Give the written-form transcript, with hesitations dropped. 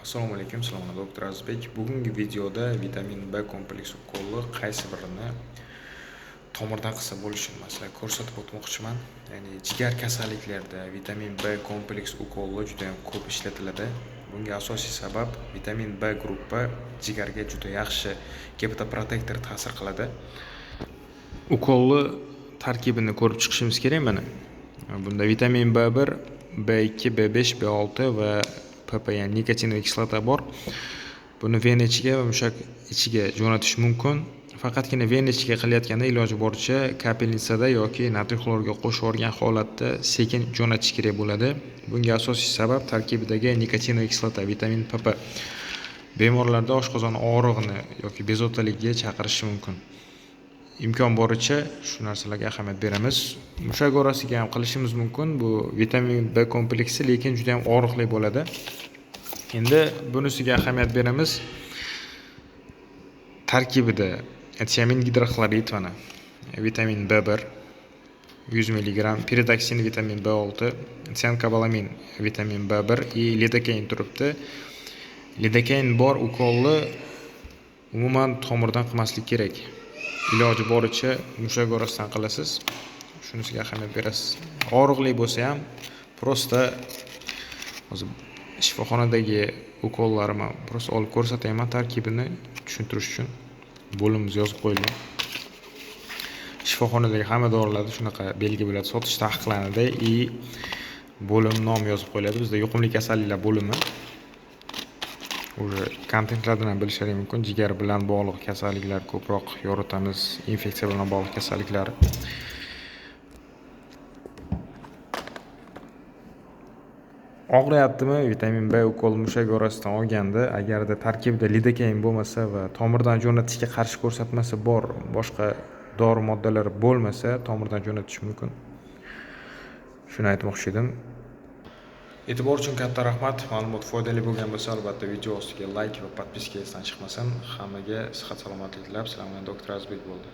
Assalomu alaykum, sizlar doktor Azizbek. Bugungi videoda vitamin B kompleks ukoli qaysi birini tomirdan qilsa bo'lishini masalan ko'rsatib o'tmoqchiman. Ya'ni jigar kasalliklarida vitamin B kompleks ukoli juda ham ko'p ishlatiladi. Bunga asosiy sabab vitamin B guruhi jigarga juda yaxshi hepatoprotektor ta'sir qiladi. Ukolni tarkibini ko'rib chiqishimiz kerak mana. Bunda vitamin B1, B2, B5, B6 va PP ya'ni nikotinoid kislota bor. Buni vena ichiga va mushak ichiga jo'natish mumkin. Faqatgina vena ichiga qilayotganda iloji boricha kapelnitsada yoki natriy xlorga qo'shib yuborgan holatda sekin jo'natish kerak bo'ladi. Bunga asosiy sabab tarkibidagi nikotinoid kislota vitamin PP bemorlarda oshqozon og'rig'ini yoki bezovtaligiga chaqirishi mumkin. Imkon boricha shu narsalarga ahamiyat beramiz. Mushak orasiga ham qilishimiz mumkin. Bu vitamin B kompleksi lekin juda ham og'riqli bo'ladi. Endi bunisiga ahamiyat beramiz. Tarkibida tiamin gidroxlorid mana vitamin B1 100 mg, piridoksin vitamin B6, tsiankobalamin vitamin B1 и lidokain turibdi. Lidokain bor ukolni umuman tomirdan qilmaslik kerak. Iloji boricha mushak orasidan qilasiz. Shunisiga ahamiyat berasiz. Og'riqli bo'lsa ham prosta hozir shifoxonadagi ukollarni prosta olib ko'rsataman, tarkibini tushuntirish uchun. Bo'limimiz yozib qo'yilgan. Shifoxonadagi hamma dorilarda shunaqa belgi bo'ladi, sotish taqiqlanadi и bo'lim nomi yozib qo'yiladi. Bizda yuqumli kasalliklar bo'limi. Уже kontentlardan ham bilishingiz mumkin. Jigar bilan bog'liq kasalliklar ko'proq yoritamiz, infeksiya bilan bog'liq kasalliklar. Og'riyaptimi? Vitamin B ukol mushak orasidan olganda, agarda tarkibida lidokain bo'lmasa va tomirdan jo'natishga qarshi ko'rsatmasi bor, boshqa dori moddalari bo'lmasa, tomirdan jo'natish mumkin. Shuni aytmoqchi edim. E'tibor uchun katta rahmat. Ma'lumot foydali bo'lgan bo'lsa, albatta video ostiga like va podpiska esdan chiqmasin. Hammaga sihat salomatlik tilab, sizlar bilan doktor Azizbek bo'ldi.